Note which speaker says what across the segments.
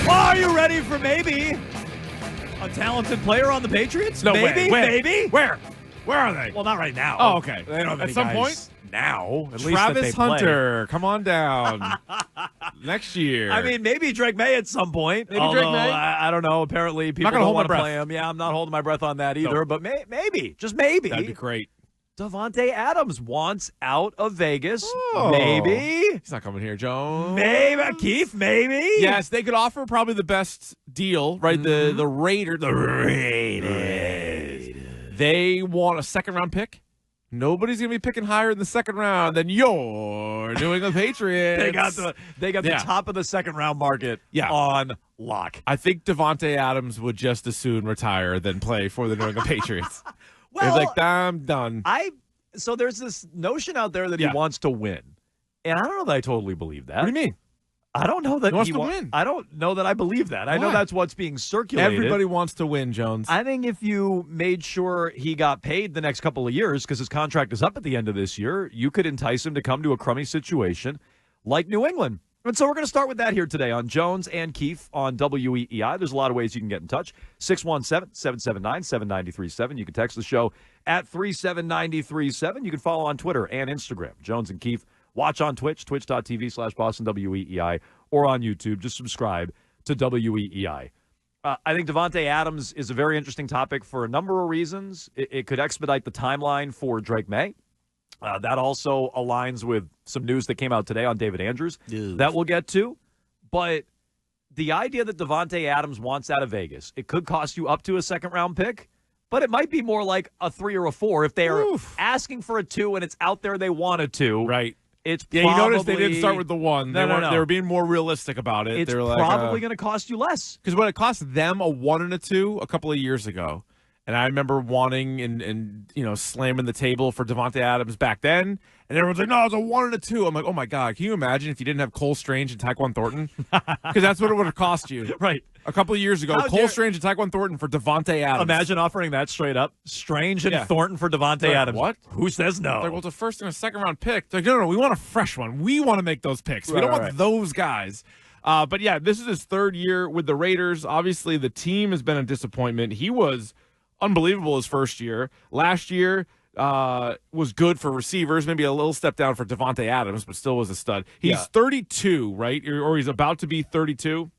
Speaker 1: Are you ready for maybe a talented player on the Patriots?
Speaker 2: No
Speaker 1: maybe,
Speaker 2: way.
Speaker 1: maybe.
Speaker 2: Where are they?
Speaker 1: Well, not right now.
Speaker 2: Oh, okay.
Speaker 1: They don't have
Speaker 2: At
Speaker 1: any
Speaker 2: some
Speaker 1: guys
Speaker 2: point?
Speaker 1: now. At least that
Speaker 2: Travis
Speaker 1: they play.
Speaker 2: Hunter, come on down. Next year.
Speaker 1: I mean, maybe Drake May at some point.
Speaker 2: Maybe Drake May?
Speaker 1: I don't know. Apparently, people
Speaker 2: gonna
Speaker 1: don't
Speaker 2: hold my
Speaker 1: want to
Speaker 2: breath.
Speaker 1: play him. Yeah, I'm not holding my breath on that either.
Speaker 2: No.
Speaker 1: But maybe, just maybe.
Speaker 2: That'd be great.
Speaker 1: Davante Adams wants out of Vegas.
Speaker 2: Oh.
Speaker 1: Maybe.
Speaker 2: He's not coming here, Jones.
Speaker 1: Maybe. Keith, maybe.
Speaker 2: Yes, they could offer probably the best deal, right? The Raiders. They want a second-round pick. Nobody's going to be picking higher in the second round than your New England Patriots.
Speaker 1: They got the top of the second round market on lock.
Speaker 2: I think Davante Adams would just as soon retire than play for the New England Patriots.
Speaker 1: Well,
Speaker 2: He's like, I'm done.
Speaker 1: So there's this notion out there that he wants to win. And I don't know that I totally believe that.
Speaker 2: What do you mean?
Speaker 1: I don't know that
Speaker 2: he wants to win.
Speaker 1: I don't know that I believe that. I know that's what's being circulated.
Speaker 2: Everybody wants to win, Jones.
Speaker 1: I think if you made sure he got paid the next couple of years, because his contract is up at the end of this year, you could entice him to come to a crummy situation like New England. And so we're going to start with that here today on Jones and Keefe on WEEI. There's a lot of ways you can get in touch. 617-779-7937. You can text the show at 37937. You can follow on Twitter and Instagram, Jones and Keefe. Watch on Twitch, twitch.tv/BostonWEEI, or on YouTube. Just subscribe to WEEI. I think Davante Adams is a very interesting topic for a number of reasons. It could expedite the timeline for Drake May. That also aligns with some news that came out today on David Andrews that we'll get to. But the idea that Davante Adams wants out of Vegas, it could cost you up to a second-round pick, but it might be more like a 3 or a 4 if they are asking for a 2 and it's out there they want a 2.
Speaker 2: Right.
Speaker 1: It's
Speaker 2: you notice they didn't start with the 1.
Speaker 1: No.
Speaker 2: They were being more realistic about it.
Speaker 1: It's
Speaker 2: they were
Speaker 1: probably going to cost you less.
Speaker 2: Because when it cost them a 1 and a 2 a couple of years ago, and I remember wanting and slamming the table for Davante Adams back then, and everyone's like, no, it's a 1 and a 2. I'm like, oh my God, can you imagine if you didn't have Cole Strange and Tyquan Thornton? Because that's what it would have cost you.
Speaker 1: Right.
Speaker 2: A couple of years ago, Cole Strange and Tyquan Thornton for Davante Adams.
Speaker 1: Imagine offering that straight up. Strange and Thornton for Davante Adams.
Speaker 2: What?
Speaker 1: Who says no?
Speaker 2: Like, well, it's a first and a second round pick. They're like, no, we want a fresh one. We want to make those picks. We don't want those guys. But yeah, this is his 3rd year with the Raiders. Obviously, the team has been a disappointment. He was unbelievable his first year. Last year was good for receivers, maybe a little step down for Davante Adams, but still was a stud. He's 32, right? Or he's about to be 32.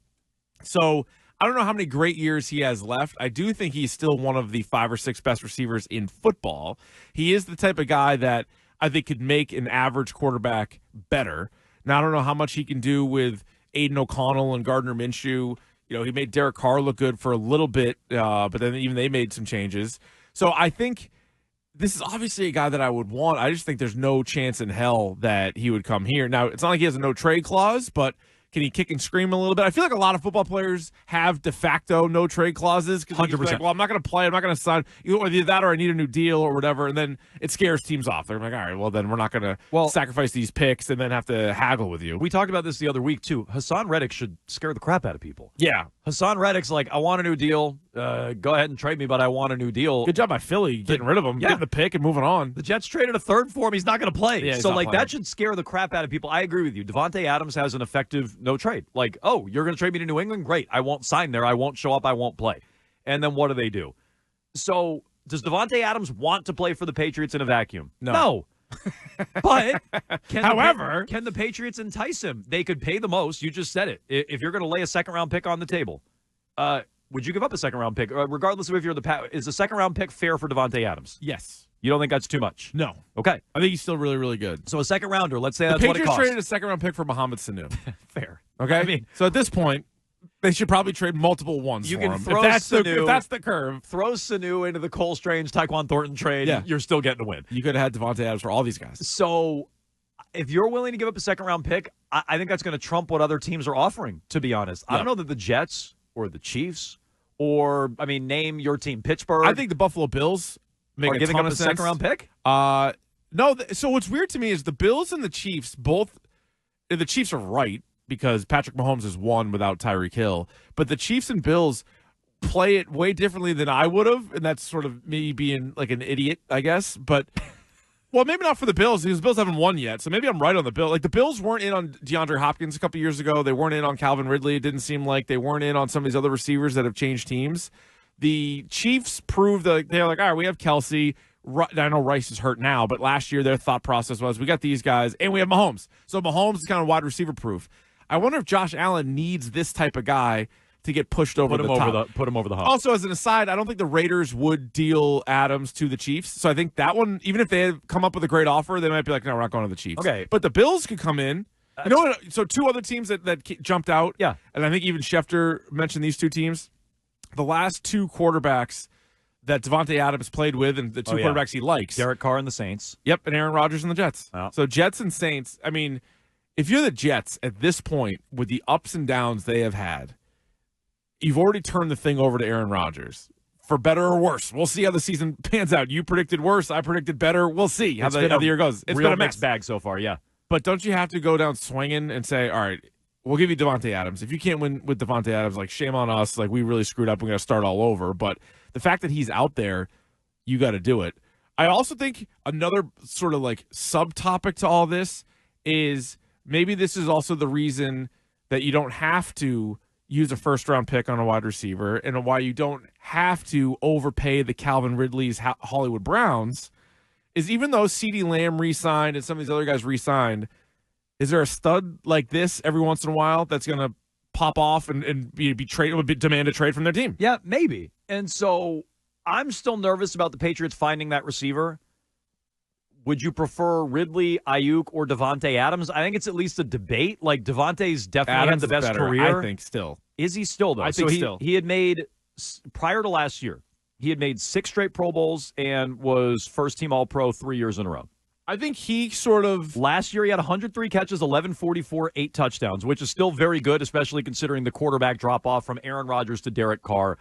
Speaker 2: So I don't know how many great years he has left. I do think he's still one of the 5 or 6 best receivers in football. He is the type of guy that I think could make an average quarterback better. Now, I don't know how much he can do with Aiden O'Connell and Gardner Minshew. He made Derek Carr look good for a little bit, but then even they made some changes. So I think this is obviously a guy that I would want. I just think there's no chance in hell that he would come here. Now, it's not like he has a no-trade clause, but can he kick and scream a little bit? I feel like a lot of football players have de facto no-trade clauses.
Speaker 1: 100%.
Speaker 2: Like, well, I'm not going to play. I'm not going to sign. Either that or I need a new deal or whatever. And then it scares teams off. They're like, all right, well, then we're not going to sacrifice these picks and then have to haggle with you.
Speaker 1: We talked about this the other week, too. Hassan Reddick should scare the crap out of people.
Speaker 2: Yeah.
Speaker 1: Hassan Reddick's like, I want a new deal. Go ahead and trade me, but I want a new deal.
Speaker 2: Good job by Philly getting rid of him, getting the pick and moving on.
Speaker 1: The Jets traded a 3rd for him. He's not going to play.
Speaker 2: Yeah,
Speaker 1: so, that should scare the crap out of people. I agree with you. Davante Adams has an effective no trade. Like, oh, you're going to trade me to New England? Great. I won't sign there. I won't show up. I won't play. And then what do? So, does Davante Adams want to play for the Patriots in a vacuum? No. But can the Patriots entice him? They could pay the most. You just said it. If you're going to lay a second-round pick on the table, would you give up a second-round pick? Regardless of if you're is a second-round pick fair for Davante Adams?
Speaker 2: Yes.
Speaker 1: You don't think that's too much?
Speaker 2: No.
Speaker 1: Okay.
Speaker 2: I think he's still really, really good.
Speaker 1: So a second-rounder, let's say that's what it
Speaker 2: Patriots
Speaker 1: costs.
Speaker 2: traded a second-round pick for Mohamed Sanu.
Speaker 1: Fair.
Speaker 2: Okay? So at this point, they should probably trade multiple ones
Speaker 1: you
Speaker 2: for
Speaker 1: can
Speaker 2: him.
Speaker 1: Throw
Speaker 2: if
Speaker 1: Sanu,
Speaker 2: that's the curve.
Speaker 1: Throw Sanu into the Cole Strange, Tyquan Thornton trade. Yeah. You're still getting a win.
Speaker 2: You could have had Davante Adams for all these guys.
Speaker 1: So if you're willing to give up a second-round pick, I think that's going to trump what other teams are offering, to be honest. I don't know that the Jets or the Chiefs or, name your team, Pittsburgh.
Speaker 2: I think the Buffalo Bills make a
Speaker 1: giving
Speaker 2: ton
Speaker 1: up
Speaker 2: of
Speaker 1: a
Speaker 2: sense.
Speaker 1: second-round pick?
Speaker 2: No. So what's weird to me is the Bills and the Chiefs both – the Chiefs are right because Patrick Mahomes has won without Tyreek Hill. But the Chiefs and Bills play it way differently than I would have, and that's sort of me being like an idiot, I guess. But Well, maybe not for the Bills because the Bills haven't won yet. So maybe I'm right on the Bills. Like the Bills weren't in on DeAndre Hopkins a couple years ago. They weren't in on Calvin Ridley. It didn't seem like they weren't in on some of these other receivers that have changed teams. The Chiefs proved that they're like, all right, we have Kelsey. I know Rice is hurt now, but last year their thought process was we got these guys and we have Mahomes. So Mahomes is kind of wide receiver proof. I wonder if Josh Allen needs this type of guy to get pushed over the top.
Speaker 1: Put him over the hump.
Speaker 2: Also, as an aside, I don't think the Raiders would deal Adams to the Chiefs. So I think that one, even if they had come up with a great offer, they might be like, no, we're not going to the Chiefs.
Speaker 1: Okay.
Speaker 2: But the Bills could come in. You know what? So two other teams that jumped out.
Speaker 1: Yeah.
Speaker 2: And I think even Schefter mentioned these two teams. The last two quarterbacks that Davante Adams played with and the two quarterbacks he likes.
Speaker 1: Derek Carr and the Saints.
Speaker 2: Yep, and Aaron Rodgers and the Jets.
Speaker 1: Oh.
Speaker 2: So Jets and Saints, I mean, if you're the Jets at this point with the ups and downs they have had, you've already turned the thing over to Aaron Rodgers. For better or worse. We'll see how the season pans out. You predicted worse. I predicted better. We'll see how the year goes. It's been a
Speaker 1: mixed bag so far, yeah.
Speaker 2: But don't you have to go down swinging and say, all right, we'll give you Davante Adams. If you can't win with Davante Adams, like, shame on us. Like, we really screwed up. We're going to start all over. But the fact that he's out there, you got to do it. I also think another sort of, like, subtopic to all this is maybe this is also the reason that you don't have to use a first-round pick on a wide receiver and why you don't have to overpay the Calvin Ridley's Hollywood Browns is even though CeeDee Lamb re-signed and some of these other guys re-signed, is there a stud like this every once in a while that's going to pop off and be demand a trade from their team?
Speaker 1: Yeah, maybe. And so I'm still nervous about the Patriots finding that receiver. Would you prefer Ridley, Ayuk, or Davante Adams? I think it's at least a debate. Like, Davante's definitely had the best career.
Speaker 2: I think still.
Speaker 1: Is he still, though?
Speaker 2: I think still.
Speaker 1: He had made, prior to last year, he had made 6 straight Pro Bowls and was first-team All-Pro 3 years in a row.
Speaker 2: I think he sort of...
Speaker 1: Last year, he had 103 catches, 1144, 8 touchdowns, which is still very good, especially considering the quarterback drop-off from Aaron Rodgers to Derek Carr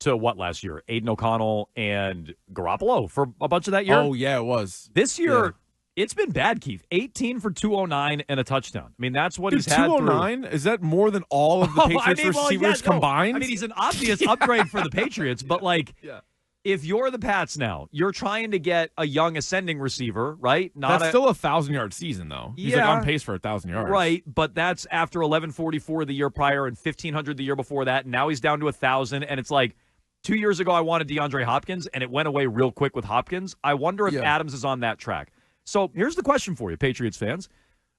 Speaker 1: to what last year? Aiden O'Connell and Garoppolo for a bunch of that year?
Speaker 2: Oh, yeah, it was.
Speaker 1: This year, it's been bad, Keith. 18 for 209 and a touchdown. I mean, that's what he's had.
Speaker 2: 209? Is that more than all of the Patriots receivers combined?
Speaker 1: I mean, he's an obvious upgrade for the Patriots, but, like... Yeah. If you're the Pats now, you're trying to get a young ascending receiver, right?
Speaker 2: That's still a 1,000-yard season, though. He's like on pace for 1,000 yards.
Speaker 1: Right, but that's after 1,144 the year prior and 1,500 the year before that. And now he's down to 1,000. And it's like 2 years ago I wanted DeAndre Hopkins, and it went away real quick with Hopkins. I wonder if Adams is on that track. So here's the question for you, Patriots fans.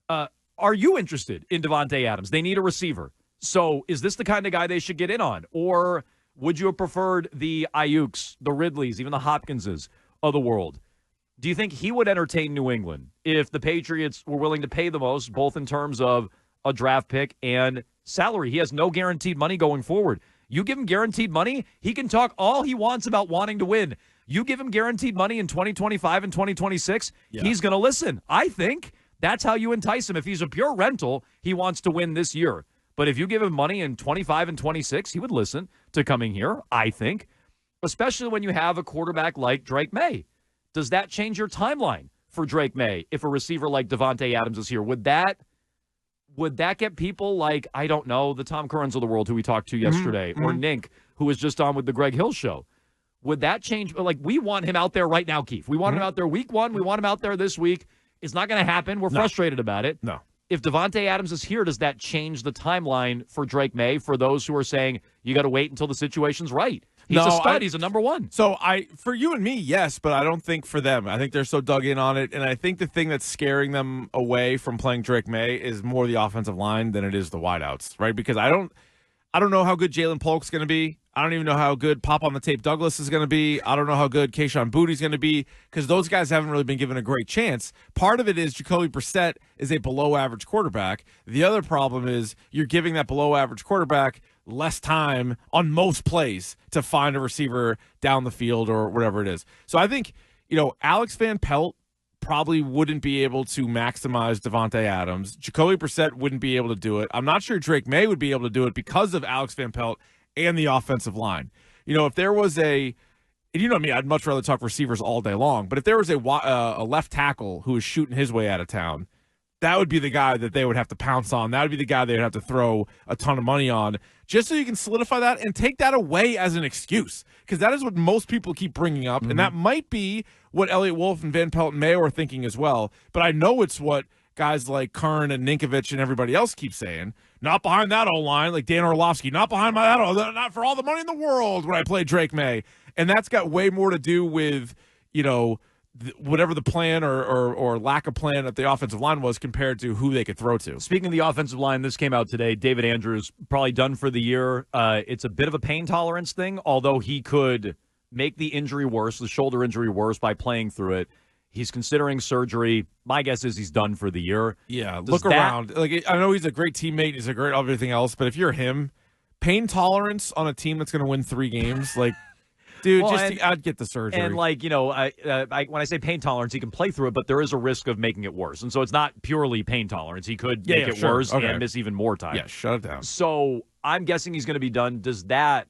Speaker 1: Are you interested in Davante Adams? They need a receiver. So is this the kind of guy they should get in on? Or... would you have preferred the Ayuks, the Ridleys, even the Hopkinses of the world? Do you think he would entertain New England if the Patriots were willing to pay the most, both in terms of a draft pick and salary? He has no guaranteed money going forward. You give him guaranteed money, he can talk all he wants about wanting to win. You give him guaranteed money in 2025 and 2026, he's going to listen. I think that's how you entice him. If he's a pure rental, he wants to win this year. But if you give him money in 25 and 26, he would listen to coming here, I think, especially when you have a quarterback like Drake May. Does that change your timeline for Drake May if a receiver like Davante Adams is here? Would that get people like, I don't know, the Tom Currans of the world who we talked to yesterday, or Nink, who was just on with the Greg Hill show? Would that change? Like, we want him out there right now, Keith. We want him out there week 1. We want him out there this week. It's not going to happen. We're frustrated about it.
Speaker 2: No.
Speaker 1: If Davante Adams is here, does that change the timeline for Drake May for those who are saying you got to wait until the situation's right? He's a stud. He's a number one.
Speaker 2: So for you and me, yes, but I don't think for them. I think they're so dug in on it, and I think the thing that's scaring them away from playing Drake May is more the offensive line than it is the wideouts, right? Because I don't know how good Jalen Polk's going to be. I don't even know how good Pop on the Tape Douglas is going to be. I don't know how good Kayshon Boutte's going to be because those guys haven't really been given a great chance. Part of it is Jacoby Brissett is a below-average quarterback. The other problem is you're giving that below-average quarterback less time on most plays to find a receiver down the field or whatever it is. So I think, Alex Van Pelt probably wouldn't be able to maximize Davante Adams. Jacoby Brissett wouldn't be able to do it. I'm not sure Drake May would be able to do it because of Alex Van Pelt and the offensive line. If there was and you know me, I'd much rather talk receivers all day long, but if there was a left tackle who was shooting his way out of town, that would be the guy that they would have to pounce on. That would be the guy they would have to throw a ton of money on, just so you can solidify that and take that away as an excuse, because that is what most people keep bringing up, and that might be what Elliott Wolf and Van Pelt and Mayo are thinking as well. But I know it's what guys like Kern and Ninkovich and everybody else keep saying. Not behind that O-line, like Dan Orlovsky. Not behind my that, not for all the money in the world when I play Drake May. And that's got way more to do with, whatever the plan or lack of plan at the offensive line was compared to who they could throw to.
Speaker 1: Speaking of the offensive line, this came out today. David Andrews probably done for the year. It's a bit of a pain tolerance thing, although he could make the injury worse, the shoulder injury worse, by playing through it. He's considering surgery. My guess is he's done for the year.
Speaker 2: Yeah, look around. Like, I know he's a great teammate. He's a great everything else. But if you're him, pain tolerance on a team that's going to win 3 games, like, dude, I'd get the surgery.
Speaker 1: And, when I say pain tolerance, he can play through it, but there is a risk of making it worse. And so it's not purely pain tolerance. He could make it worse and miss even more time.
Speaker 2: Yeah, shut it down.
Speaker 1: So I'm guessing he's going to be done. Does that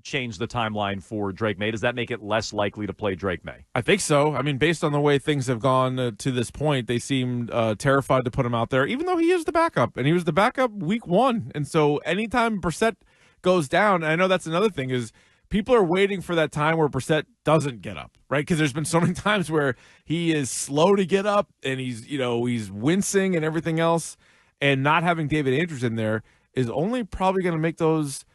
Speaker 1: change the timeline for Drake May? Does that make it less likely to play Drake May?
Speaker 2: I think so. I mean, based on the way things have gone to this point, they seemed terrified to put him out there, even though he is the backup. And he was the backup week 1. And so anytime Brissett goes down, and I know that's another thing, is people are waiting for that time where Brissett doesn't get up, right? Because there's been so many times where he is slow to get up and he's wincing and everything else. And not having David Andrews in there is only probably going to make those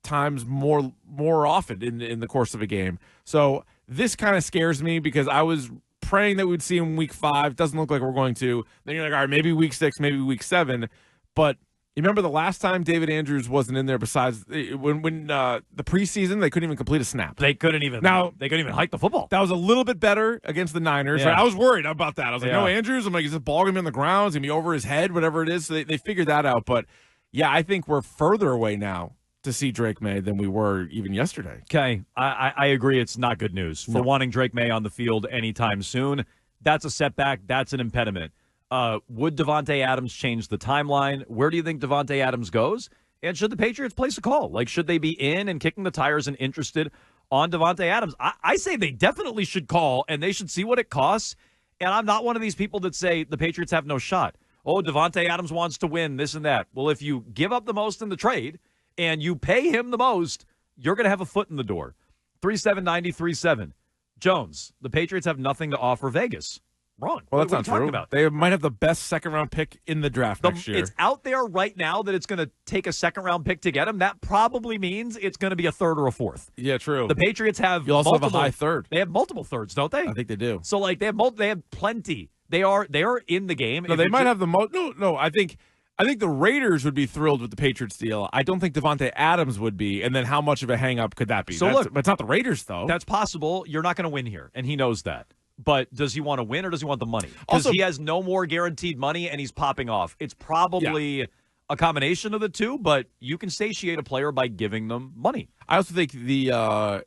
Speaker 2: times more often in the course of a game. So this kind of scares me, because I was praying that we'd see him week 5. Doesn't look like we're going to. Then you're like, all right, maybe week 6, maybe week 7. But you remember the last time David Andrews wasn't in there, besides when the preseason, they couldn't even complete a snap.
Speaker 1: They couldn't even hike the football.
Speaker 2: That was a little bit better against the Niners.
Speaker 1: Yeah.
Speaker 2: Right? I was worried about that. I was like, no, Andrews. I'm like, is this ball going to be on the ground? Is it going to be over his head? Whatever it is. So they figured that out. But yeah, I think we're further away now to see Drake May than we were even yesterday.
Speaker 1: Okay, I agree. It's not good news for wanting Drake May on the field anytime soon. That's a setback. That's an impediment. Would Davante Adams change the timeline? Where do you think Davante Adams goes? And should the Patriots place a call? Like, should they be in and kicking the tires and interested on Davante Adams? I say they definitely should call, and they should see what it costs. And I'm not one of these people that say the Patriots have no shot. Oh, Davante Adams wants to win, this and that. Well, if you give up the most in the trade and you pay him the most, you're going to have a foot in the door. 3-7-90-3-7. Jones, the Patriots have nothing to offer Vegas. Wrong.
Speaker 2: Well, that's not true. About? They might have the best second-round pick in the draft next year.
Speaker 1: It's out there right now that it's going to take a second-round pick to get him. That probably means it's going to be a 3rd or a 4th.
Speaker 2: Yeah, true.
Speaker 1: The Patriots have
Speaker 2: You also have a high 3rd.
Speaker 1: They have multiple 3rds, don't they?
Speaker 2: I think they do.
Speaker 1: So, like, they have plenty. They are in the game.
Speaker 2: No, they might have the most. No, I think the Raiders would be thrilled with the Patriots deal. I don't think Davante Adams would be. And then how much of a hang-up could that be?
Speaker 1: So look,
Speaker 2: but it's not the Raiders, though.
Speaker 1: That's possible. You're not going to win here, and he knows that. But does he want to win or does he want the money? Because he has no more guaranteed money and he's popping off. It's probably a combination of the two, but you can satiate a player by giving them money.
Speaker 2: I also think the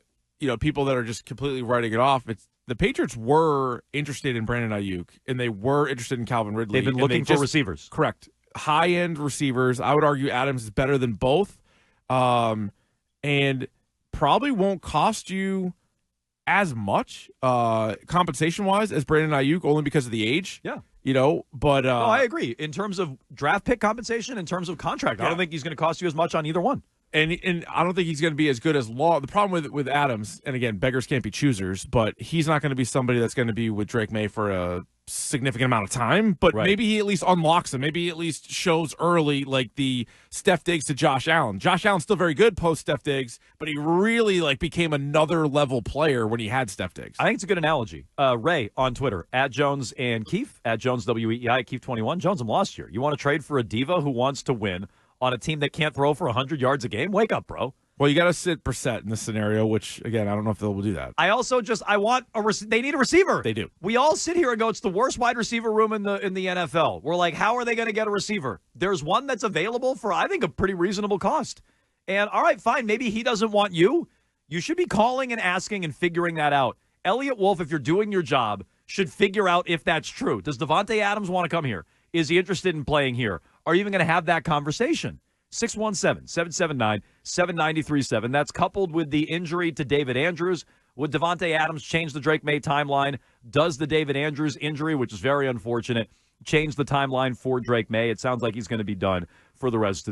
Speaker 2: people that are just completely writing it off, it's the Patriots were interested in Brandon Ayuk and they were interested in Calvin Ridley.
Speaker 1: They've been looking for receivers.
Speaker 2: Correct. High-end receivers. I would argue Adams is better than both. And probably won't cost you as much compensation-wise as Brandon Ayuk, only because of the age.
Speaker 1: Yeah.
Speaker 2: But
Speaker 1: no, I agree. In terms of draft pick compensation, in terms of contract, I don't think he's going to cost you as much on either one.
Speaker 2: And I don't think he's going to be as good as Law. The problem with Adams, and again, beggars can't be choosers, but he's not going to be somebody that's going to be with Drake May for a significant amount of time. But maybe he at least unlocks him. Maybe he at least shows early, like the Steph Diggs to Josh Allen. Josh Allen's still very good post Steph Diggs, but he really became another level player when he had Steph Diggs.
Speaker 1: I think it's a good analogy. Ray on Twitter, at Jones and Keefe, at Jones WEI, Keefe21. Jones, I'm lost here. You want to trade for a diva who wants to win on a team that can't throw for 100 yards a game? Wake up, bro.
Speaker 2: Well, you got to sit Brissett in this scenario, which, again, I don't know if they'll do that.
Speaker 1: I also want they need a receiver.
Speaker 2: They do.
Speaker 1: We all sit here and go, it's the worst wide receiver room in the NFL. We're like, how are they going to get a receiver? There's one that's available for, I think, a pretty reasonable cost. And, all right, fine, maybe he doesn't want you. You should be calling and asking and figuring that out. Elliott Wolf, if you're doing your job, should figure out if that's true. Does Davante Adams want to come here? Is he interested in playing here? Are you even going to have that conversation? 617-779-7937. That's coupled with the injury to David Andrews, Would Davante Adams change the Drake May timeline? Does the David Andrews injury, which is very unfortunate, change the timeline for Drake May? It sounds like he's going to be done for the rest of the